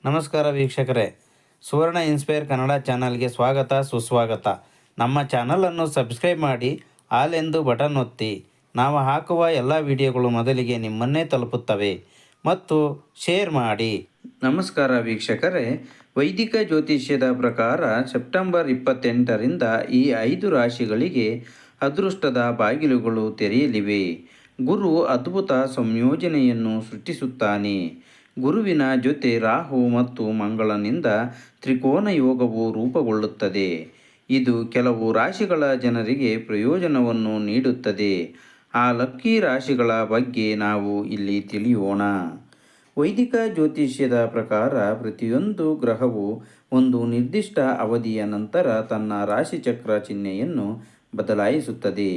ನಮಸ್ಕಾರ ವೀಕ್ಷಕರೇ, ಸುವರ್ಣ ಇನ್ಸ್ಪೈರ್ ಕನ್ನಡ ಚಾನಲ್ಗೆ ಸ್ವಾಗತ ಸುಸ್ವಾಗತ. ನಮ್ಮ ಚಾನಲನ್ನು ಸಬ್ಸ್ಕ್ರೈಬ್ ಮಾಡಿ, ಆಲ್ ಎಂದು ಬಟನ್ ಒತ್ತಿ. ನಾವು ಹಾಕುವ ಎಲ್ಲ ವಿಡಿಯೋಗಳು ಮೊದಲಿಗೆ ನಿಮ್ಮನ್ನೇ ತಲುಪುತ್ತವೆ ಮತ್ತು ಶೇರ್ ಮಾಡಿ. ನಮಸ್ಕಾರ ವೀಕ್ಷಕರೇ, ವೈದಿಕ ಜ್ಯೋತಿಷ್ಯದ ಪ್ರಕಾರ ಸೆಪ್ಟೆಂಬರ್ 28ರಿಂದ ಈ 5 ರಾಶಿಗಳಿಗೆ ಅದೃಷ್ಟದ ಬಾಗಿಲುಗಳು ತೆರೆಯಲಿವೆ. ಗುರು ಅದ್ಭುತ ಸಂಯೋಜನೆಯನ್ನು ಸೃಷ್ಟಿಸುತ್ತಾನೆ. ಗುರುವಿನ ಜೊತೆ ರಾಹು ಮತ್ತು ಮಂಗಳನಿಂದ ತ್ರಿಕೋನ ಯೋಗವು ರೂಪುಗೊಳ್ಳುತ್ತದೆ. ಇದು ಕೆಲವು ರಾಶಿಗಳ ಜನರಿಗೆ ಪ್ರಯೋಜನವನ್ನು ನೀಡುತ್ತದೆ. ಆ ಲಕ್ಕಿ ರಾಶಿಗಳ ಬಗ್ಗೆ ನಾವು ಇಲ್ಲಿ ತಿಳಿಯೋಣ. ವೈದಿಕ ಜ್ಯೋತಿಷ್ಯದ ಪ್ರಕಾರ ಪ್ರತಿಯೊಂದು ಗ್ರಹವು ಒಂದು ನಿರ್ದಿಷ್ಟ ಅವಧಿಯ ನಂತರ ತನ್ನ ರಾಶಿಚಕ್ರ ಚಿಹ್ನೆಯನ್ನು ಬದಲಾಯಿಸುತ್ತದೆ.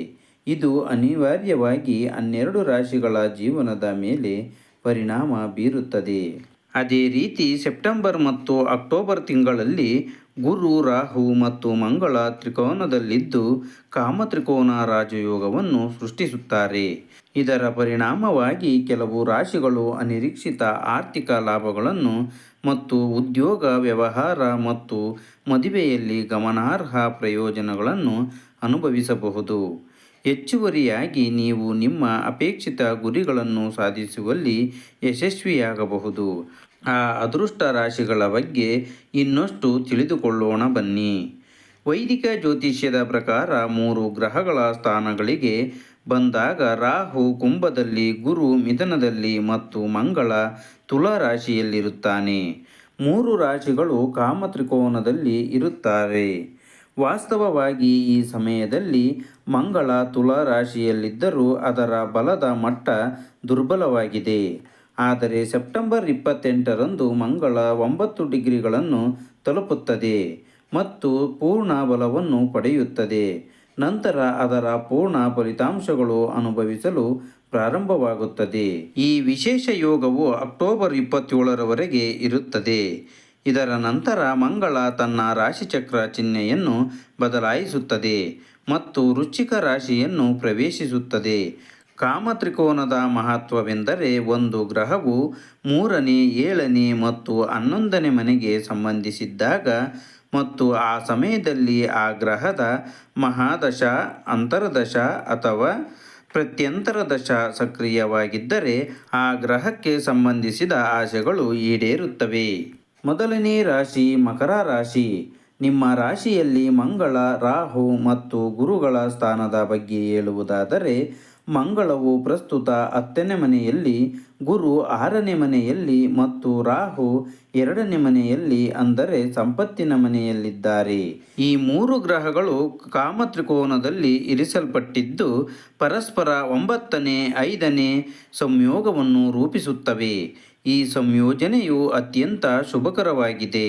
ಇದು ಅನಿವಾರ್ಯವಾಗಿ 12 ರಾಶಿಗಳ ಜೀವನದ ಮೇಲೆ ಪರಿಣಾಮ ಬೀರುತ್ತದೆ. ಅದೇ ರೀತಿ ಸೆಪ್ಟೆಂಬರ್ ಮತ್ತು ಅಕ್ಟೋಬರ್ ತಿಂಗಳಲ್ಲಿ ಗುರು, ರಾಹು ಮತ್ತು ಮಂಗಳ ತ್ರಿಕೋನದಲ್ಲಿದ್ದು ಕಾಮತ್ರಿಕೋನ ರಾಜಯೋಗವನ್ನು ಸೃಷ್ಟಿಸುತ್ತಾರೆ. ಇದರ ಪರಿಣಾಮವಾಗಿ ಕೆಲವು ರಾಶಿಗಳು ಅನಿರೀಕ್ಷಿತ ಆರ್ಥಿಕ ಲಾಭಗಳನ್ನು ಮತ್ತು ಉದ್ಯೋಗ, ವ್ಯವಹಾರ ಮತ್ತು ಮದುವೆಯಲ್ಲಿ ಗಮನಾರ್ಹ ಪ್ರಯೋಜನಗಳನ್ನು ಅನುಭವಿಸಬಹುದು. ಹೆಚ್ಚುವರಿಯಾಗಿ ನೀವು ನಿಮ್ಮ ಅಪೇಕ್ಷಿತ ಗುರಿಗಳನ್ನು ಸಾಧಿಸುವಲ್ಲಿ ಯಶಸ್ವಿಯಾಗಬಹುದು. ಆ ಅದೃಷ್ಟ ರಾಶಿಗಳ ಬಗ್ಗೆ ಇನ್ನಷ್ಟು ತಿಳಿದುಕೊಳ್ಳೋಣ ಬನ್ನಿ. ವೈದಿಕ ಜ್ಯೋತಿಷ್ಯದ ಪ್ರಕಾರ 3 ಗ್ರಹಗಳ ಸ್ಥಾನಗಳಿಗೆ ಬಂದಾಗ ರಾಹು ಕುಂಭದಲ್ಲಿ, ಗುರು ಮಿಥುನದಲ್ಲಿ ಮತ್ತು ಮಂಗಳ ತುಲಾ ರಾಶಿಯಲ್ಲಿರುತ್ತಾನೆ. 3 ರಾಶಿಗಳು ಕಾಮತ್ರಿಕೋನದಲ್ಲಿ ಇರುತ್ತಾರೆ. ವಾಸ್ತವವಾಗಿ ಈ ಸಮಯದಲ್ಲಿ ಮಂಗಳ ತುಲಾ ರಾಶಿಯಲ್ಲಿದ್ದರೂ ಅದರ ಬಲದ ಮಟ್ಟ ದುರ್ಬಲವಾಗಿದೆ. ಆದರೆ ಸೆಪ್ಟೆಂಬರ್ 28ರಂದು ಮಂಗಳ 9 ಡಿಗ್ರಿಗಳನ್ನು ತಲುಪುತ್ತದೆ ಮತ್ತು ಪೂರ್ಣ ಬಲವನ್ನು ಪಡೆಯುತ್ತದೆ. ನಂತರ ಅದರ ಪೂರ್ಣ ಫಲಿತಾಂಶಗಳು ಅನುಭವಿಸಲು ಪ್ರಾರಂಭವಾಗುತ್ತದೆ. ಈ ವಿಶೇಷ ಯೋಗವು ಅಕ್ಟೋಬರ್ 27ರವರೆಗೆ ಇರುತ್ತದೆ. ಇದರ ನಂತರ ಮಂಗಳ ತನ್ನ ರಾಶಿಚಕ್ರ ಚಿಹ್ನೆಯನ್ನು ಬದಲಾಯಿಸುತ್ತದೆ ಮತ್ತು ವೃಶ್ಚಿಕ ರಾಶಿಯನ್ನು ಪ್ರವೇಶಿಸುತ್ತದೆ. ಕಾಮತ್ರಿಕೋನದ ಮಹತ್ವವೆಂದರೆ ಒಂದು ಗ್ರಹವು 3ನೇ, 7ನೇ ಮತ್ತು 11ನೇ ಮನೆಗೆ ಸಂಬಂಧಿಸಿದ್ದಾಗ ಮತ್ತು ಆ ಸಮಯದಲ್ಲಿ ಆ ಗ್ರಹದ ಮಹಾದಶ, ಅಂತರ್ದಶ ಅಥವಾ ಪ್ರತ್ಯಂತರ ದಶ ಸಕ್ರಿಯವಾಗಿದ್ದರೆ ಆ ಗ್ರಹಕ್ಕೆ ಸಂಬಂಧಿಸಿದ ಆಶೆಗಳು ಈಡೇರುತ್ತವೆ. ಮೊದಲನೇ ರಾಶಿ ಮಕರ ರಾಶಿ. ನಿಮ್ಮ ರಾಶಿಯಲ್ಲಿ ಮಂಗಳ, ರಾಹು ಮತ್ತು ಗುರುಗಳ ಸ್ಥಾನದ ಬಗ್ಗೆ ಹೇಳುವುದಾದರೆ, ಮಂಗಳವು ಪ್ರಸ್ತುತ 10ನೇ ಮನೆಯಲ್ಲಿ, ಗುರು 6ನೇ ಮನೆಯಲ್ಲಿ ಮತ್ತು ರಾಹು 2ನೇ ಮನೆಯಲ್ಲಿ ಅಂದರೆ ಸಂಪತ್ತಿನ ಮನೆಯಲ್ಲಿದ್ದಾರೆ. ಈ 3 ಗ್ರಹಗಳು ಕಾಮತ್ರಿಕೋನದಲ್ಲಿ ಇರಿಸಲ್ಪಟ್ಟಿದ್ದು ಪರಸ್ಪರ 9ನೇ, 5ನೇ ಸಂಯೋಗವನ್ನು ರೂಪಿಸುತ್ತವೆ. ಈ ಸಂಯೋಜನೆಯು ಅತ್ಯಂತ ಶುಭಕರವಾಗಿದೆ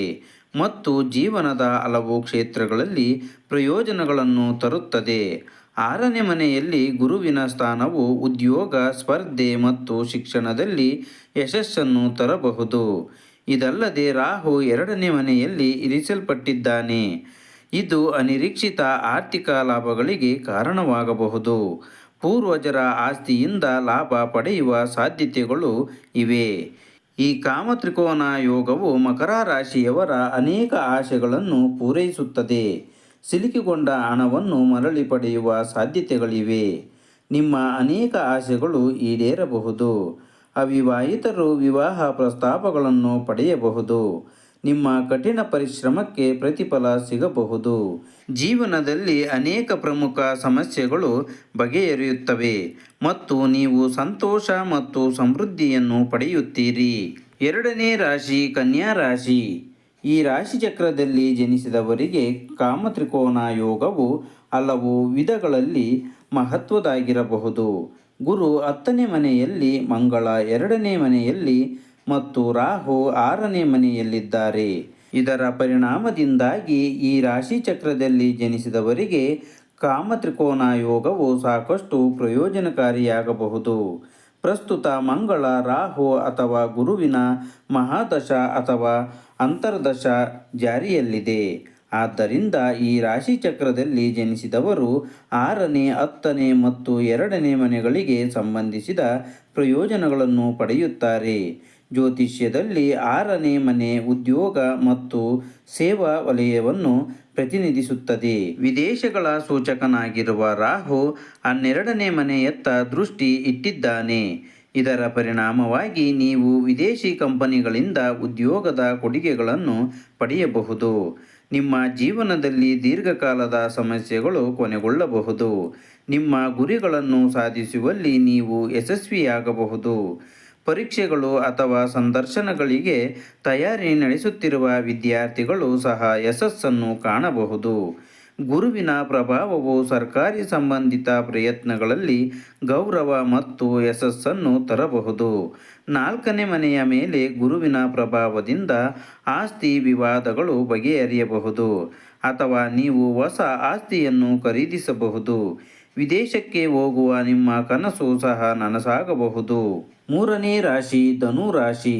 ಮತ್ತು ಜೀವನದ ಹಲವು ಕ್ಷೇತ್ರಗಳಲ್ಲಿ ಪ್ರಯೋಜನಗಳನ್ನು ತರುತ್ತದೆ. 6ನೇ ಮನೆಯಲ್ಲಿ ಗುರುವಿನ ಸ್ಥಾನವು ಉದ್ಯೋಗ, ಸ್ಪರ್ಧೆ ಮತ್ತು ಶಿಕ್ಷಣದಲ್ಲಿ ಯಶಸ್ಸನ್ನು ತರಬಹುದು. ಇದಲ್ಲದೆ ರಾಹು 2ನೇ ಮನೆಯಲ್ಲಿ ಇರಿಸಲ್ಪಟ್ಟಿದ್ದಾನೆ. ಇದು ಅನಿರೀಕ್ಷಿತ ಆರ್ಥಿಕ ಲಾಭಗಳಿಗೆ ಕಾರಣವಾಗಬಹುದು. ಪೂರ್ವಜರ ಆಸ್ತಿಯಿಂದ ಲಾಭ ಪಡೆಯುವ ಸಾಧ್ಯತೆಗಳು ಇವೆ. ಈ ಕಾಮತ್ರಿಕೋನ ಯೋಗವು ಮಕರ ರಾಶಿಯವರ ಅನೇಕ ಆಶೆಗಳನ್ನು ಪೂರೈಸುತ್ತದೆ. ಸಿಲುಕಿಕೊಂಡ ಹಣವನ್ನು ಮರಳಿ ಪಡೆಯುವ ಸಾಧ್ಯತೆಗಳಿವೆ. ನಿಮ್ಮ ಅನೇಕ ಆಶೆಗಳು ಈಡೇರಬಹುದು. ಅವಿವಾಹಿತರು ವಿವಾಹ ಪ್ರಸ್ತಾಪಗಳನ್ನು ಪಡೆಯಬಹುದು. ನಿಮ್ಮ ಕಠಿಣ ಪರಿಶ್ರಮಕ್ಕೆ ಪ್ರತಿಫಲ ಸಿಗಬಹುದು. ಜೀವನದಲ್ಲಿ ಅನೇಕ ಪ್ರಮುಖ ಸಮಸ್ಯೆಗಳು ಬಗೆಹರಿಯುತ್ತವೆ ಮತ್ತು ನೀವು ಸಂತೋಷ ಮತ್ತು ಸಮೃದ್ಧಿಯನ್ನು ಪಡೆಯುತ್ತೀರಿ. 2ನೇ ರಾಶಿ ಕನ್ಯಾ ರಾಶಿ. ಈ ರಾಶಿಚಕ್ರದಲ್ಲಿ ಜನಿಸಿದವರಿಗೆ ಕಾಮತ್ರಿಕೋನ ಯೋಗವು ಹಲವು ವಿಧಗಳಲ್ಲಿ ಮಹತ್ವದ್ದಾಗಿರಬಹುದು. ಗುರು 10ನೇ ಮನೆಯಲ್ಲಿ, ಮಂಗಳ 2ನೇ ಮನೆಯಲ್ಲಿ ಮತ್ತು ರಾಹು 6ನೇ ಮನೆಯಲ್ಲಿದ್ದಾರೆ. ಇದರ ಪರಿಣಾಮದಿಂದಾಗಿ ಈ ರಾಶಿಚಕ್ರದಲ್ಲಿ ಜನಿಸಿದವರಿಗೆ ಕಾಮತ್ರಿಕೋನ ಯೋಗವು ಸಾಕಷ್ಟು ಪ್ರಯೋಜನಕಾರಿಯಾಗಬಹುದು. ಪ್ರಸ್ತುತ ಮಂಗಳ, ರಾಹು ಅಥವಾ ಗುರುವಿನ ಮಹಾದಶ ಅಥವಾ ಅಂತರ್ದಶ ಜಾರಿಯಲ್ಲಿದೆ. ಆದ್ದರಿಂದ ಈ ರಾಶಿಚಕ್ರದಲ್ಲಿ ಜನಿಸಿದವರು 6ನೇ, 10ನೇ ಮತ್ತು 2ನೇ ಮನೆಗಳಿಗೆ ಸಂಬಂಧಿಸಿದ ಪ್ರಯೋಜನಗಳನ್ನು ಪಡೆಯುತ್ತಾರೆ. ಜ್ಯೋತಿಷ್ಯದಲ್ಲಿ 6ನೇ ಮನೆ ಉದ್ಯೋಗ ಮತ್ತು ಸೇವಾ ವಲಯವನ್ನು ಪ್ರತಿನಿಧಿಸುತ್ತದೆ. ವಿದೇಶಗಳ ಸೂಚಕನಾಗಿರುವ ರಾಹು 12ನೇ ಮನೆಯತ್ತ ದೃಷ್ಟಿ ಇಟ್ಟಿದ್ದಾನೆ. ಇದರ ಪರಿಣಾಮವಾಗಿ ನೀವು ವಿದೇಶಿ ಕಂಪನಿಗಳಿಂದ ಉದ್ಯೋಗದ ಕೊಡುಗೆಗಳನ್ನು ಪಡೆಯಬಹುದು. ನಿಮ್ಮ ಜೀವನದಲ್ಲಿ ದೀರ್ಘಕಾಲದ ಸಮಸ್ಯೆಗಳು ಕೊನೆಗೊಳ್ಳಬಹುದು. ನಿಮ್ಮ ಗುರಿಗಳನ್ನು ಸಾಧಿಸುವಲ್ಲಿ ನೀವು ಯಶಸ್ವಿಯಾಗಬಹುದು. ಪರೀಕ್ಷೆಗಳು ಅಥವಾ ಸಂದರ್ಶನಗಳಿಗೆ ತಯಾರಿ ನಡೆಸುತ್ತಿರುವ ವಿದ್ಯಾರ್ಥಿಗಳು ಸಹ ಯಶಸ್ಸನ್ನು ಕಾಣಬಹುದು. ಗುರುವಿನ ಪ್ರಭಾವವು ಸರ್ಕಾರಿ ಸಂಬಂಧಿತ ಪ್ರಯತ್ನಗಳಲ್ಲಿ ಗೌರವ ಮತ್ತು ಯಶಸ್ಸನ್ನು ತರಬಹುದು. 4ನೇ ಮನೆಯ ಮೇಲೆ ಗುರುವಿನ ಪ್ರಭಾವದಿಂದ ಆಸ್ತಿ ವಿವಾದಗಳು ಬಗೆಹರಿಯಬಹುದು ಅಥವಾ ನೀವು ಹೊಸ ಆಸ್ತಿಯನ್ನು ಖರೀದಿಸಬಹುದು. ವಿದೇಶಕ್ಕೆ ಹೋಗುವ ನಿಮ್ಮ ಕನಸು ಸಹ ನನಸಾಗಬಹುದು. 3ನೇ ರಾಶಿ ಧನು ರಾಶಿ.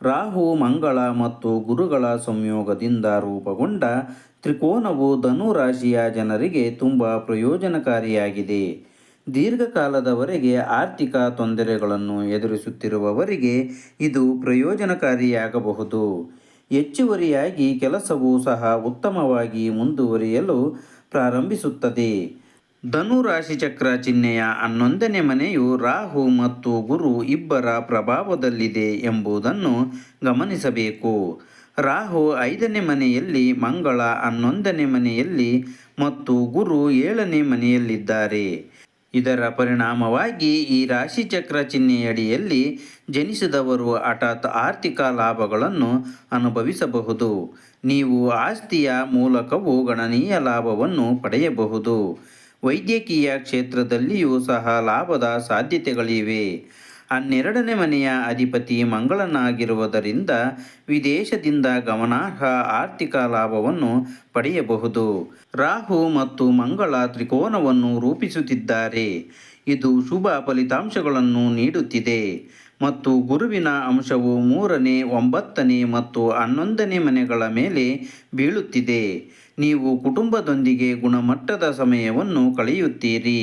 ರಾಹು, ಮಂಗಳ ಮತ್ತು ಗುರುಗಳ ಸಂಯೋಗದಿಂದ ರೂಪುಗೊಂಡ ತ್ರಿಕೋನವು ಧನು ರಾಶಿಯ ಜನರಿಗೆ ತುಂಬ ಪ್ರಯೋಜನಕಾರಿಯಾಗಿದೆ. ದೀರ್ಘಕಾಲದವರೆಗೆ ಆರ್ಥಿಕ ತೊಂದರೆಗಳನ್ನು ಎದುರಿಸುತ್ತಿರುವವರಿಗೆ ಇದು ಪ್ರಯೋಜನಕಾರಿಯಾಗಬಹುದು. ಹೆಚ್ಚುವರಿಯಾಗಿ ಕೆಲಸವೂ ಸಹ ಉತ್ತಮವಾಗಿ ಮುಂದುವರಿಯಲು ಪ್ರಾರಂಭಿಸುತ್ತದೆ. ಧನು ರಾಶಿಚಕ್ರ ಚಿಹ್ನೆಯ 11ನೇ ಮನೆಯು ರಾಹು ಮತ್ತು ಗುರು ಇಬ್ಬರ ಪ್ರಭಾವದಲ್ಲಿದೆ ಎಂಬುದನ್ನು ಗಮನಿಸಬೇಕು. ರಾಹು 5ನೇ ಮನೆಯಲ್ಲಿ, ಮಂಗಳ 11ನೇ ಮನೆಯಲ್ಲಿ ಮತ್ತು ಗುರು 7ನೇ ಮನೆಯಲ್ಲಿದ್ದಾರೆ. ಇದರ ಪರಿಣಾಮವಾಗಿ ಈ ರಾಶಿಚಕ್ರ ಚಿಹ್ನೆಯಡಿಯಲ್ಲಿ ಜನಿಸಿದವರು ಹಠಾತ್ ಆರ್ಥಿಕ ಲಾಭಗಳನ್ನು ಅನುಭವಿಸಬಹುದು. ನೀವು ಆಸ್ತಿಯ ಮೂಲಕವೂ ಗಣನೀಯ ಲಾಭವನ್ನು ಪಡೆಯಬಹುದು. ವೈದ್ಯಕೀಯ ಕ್ಷೇತ್ರದಲ್ಲಿಯೂ ಸಹ ಲಾಭದ ಸಾಧ್ಯತೆಗಳಿವೆ. 12ನೇ ಮನೆಯ ಅಧಿಪತಿ ಮಂಗಳನಾಗಿರುವುದರಿಂದ ವಿದೇಶದಿಂದ ಗಮನಾರ್ಹ ಆರ್ಥಿಕ ಲಾಭವನ್ನು ಪಡೆಯಬಹುದು. ರಾಹು ಮತ್ತು ಮಂಗಳ ತ್ರಿಕೋನವನ್ನು ರೂಪಿಸುತ್ತಿದ್ದಾರೆ. ಇದು ಶುಭ ಫಲಿತಾಂಶಗಳನ್ನು ನೀಡುತ್ತಿದೆ ಮತ್ತು ಗುರುವಿನ ಅಂಶವು 3ನೇ, 9ನೇ ಮತ್ತು 11ನೇ ಮನೆಗಳ ಮೇಲೆ ಬೀಳುತ್ತಿದೆ. ನೀವು ಕುಟುಂಬದೊಂದಿಗೆ ಗುಣಮಟ್ಟದ ಸಮಯವನ್ನು ಕಳೆಯುತ್ತೀರಿ.